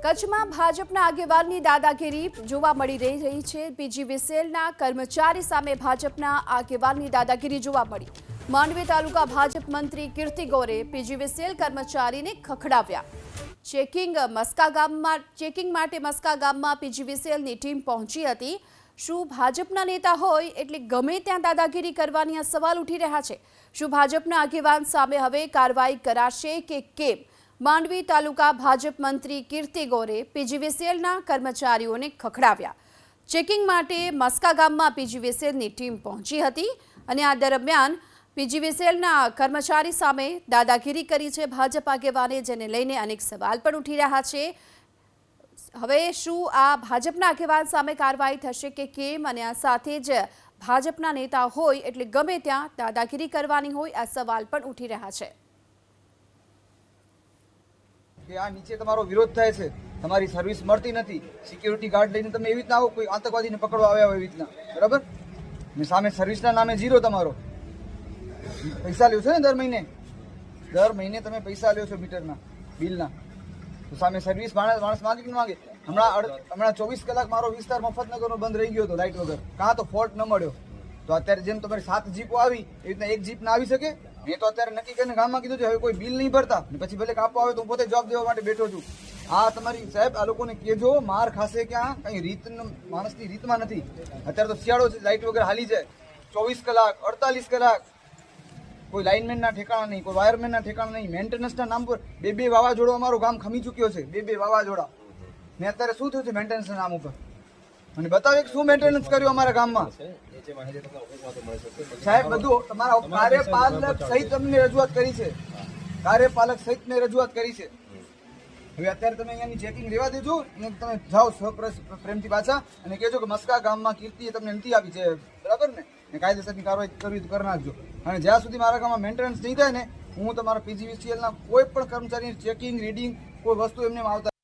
કચ્છમાં ભાજપના આગેવાનની દાદાગીરી જોવા મળી રહી છે। પીજીવીસીએલના કર્મચારી સામે ભાજપના આગેવાનની દાદાગીરી જોવા મળી। માંડવી તાલુકા ભાજપ મંત્રી કીર્તિ ગોરે પીજીવીસીએલ કર્મચારીને ખખડાવ્યા। ચેકિંગ માટે મસ્કા ગામમાં પીજીવીસીએલની ટીમ પહોંચી હતી। શું ભાજપના નેતા હોય એટલે ગમે ત્યાં દાદાગીરી કરવાની આ સવાલ ઉઠી રહ્યા છે। શું ભાજપના આગેવાન સામે હવે કાર્યવાહી કરાશે કે કેમ? માંડવી તાલુકા ભાજપ મંત્રી કીર્તિ ગોરે પીજીવીસીએલના કર્મચારીઓને ખખડાવ્યા। ચેકિંગ માટે મસ્કા ગામમાં પીજીવીસીએલની ટીમ પહોંચી હતી અને આ દરમિયાન પીજીવીસીએલના કર્મચારી સામે દાદાગીરી કરી છે ભાજપ આગેવાને, જેને લઈને અનેક સવાલ પણ ઉઠી રહ્યા છે। હવે શું આ ભાજપના આગેવાન સામે કાર્યવાહી થશે કે કેમ, અને આ સાથે જ ભાજપના નેતા હોય એટલે ગમે ત્યાં દાદાગીરી કરવાની હોય, આ સવાલ પણ ઉઠી રહ્યા છે। કે આ નીચે તમારો વિરોધ થાય છે, તમારી સર્વિસ મળતી નથી, સિક્યુરિટી ગાર્ડ લઈને તમે એવી રીતના આવો, કોઈ આતંકવાદીને પકડવા આવ્યા હોય એવી રીતના, બરાબર? ને સામે સર્વિસના નામે ઝીરો તમારો પૈસા લ્યો છો ને દર મહિને તમે પૈસા લ્યો છો મીટરના બિલના, તો સામે સર્વિસ માણસ માંગે કે માંગે? હમણાં 24 કલાક મારો વિસ્તાર મફતનગરનો બંધ રહી ગયો હતો લાઇટ વગર, કાં તો ફોલ્ટ ન મળ્યો, તો અત્યારે જેમ તમારી 7 જીપો આવી એવી રીતના એક જીપ ના આવી શકે? મેં તો અત્યારે નક્કી કરીને ગામમાં કીધું છે હવે કોઈ બિલ નહીં ભરતા, પછી ભલે કાપવા આવે તો હું પોતે જવાબ દેવા માટે બેઠો છું। આ તમારી સાહેબ આ લોકોને કહેજો, માર ખાશે ક્યાં? કઈ રીત માણસની રીતમાં નથી। અત્યારે તો શિયાળો છે, લાઇટ વગર હાલી જાય 24 કલાક 48 કલાક, કોઈ લાઇનમેનના ઠેકાણા નહીં, કોઈ વાયરમેનના ઠેકાણા નહીં, મેન્ટેનન્સના નામ પર બે વાવાઝોડો અમારું ગામ ખમી ચૂક્યો છે, બે વાવાઝોડા, ને અત્યારે શું થયું છે મેન્ટેનન્સના નામ ઉપર? અને બતાવો શું મેન્ટેનન્સ કર્યું અમારા ગામમાં સાહેબ? બધું તમારા કાર્યપાલક સહિત અમને રજૂઆત કરી છે, કાર્યપાલક સહિત મેં રજૂઆત કરી છે। હવે અત્યારે તમે અહીંયાની ચેકિંગ લેવા દેજો, તમે જાઓ પ્રેમથી પાછા અને કહેજો કે મસ્કા ગામમાં કીર્તિએ તમને નથી આપી છે, બરાબર ને કાયદેસરની કાર્યવાહી કરવી તો કરી નાખજો। અને જ્યાં સુધી મારા ગામમાં મેન્ટેનન્સ નહીં થાય ને, હું તમારા પીજીવીસીએલના કોઈ પણ કર્મચારીની ચેકિંગ રીડિંગ કોઈ વસ્તુ એમને આવતા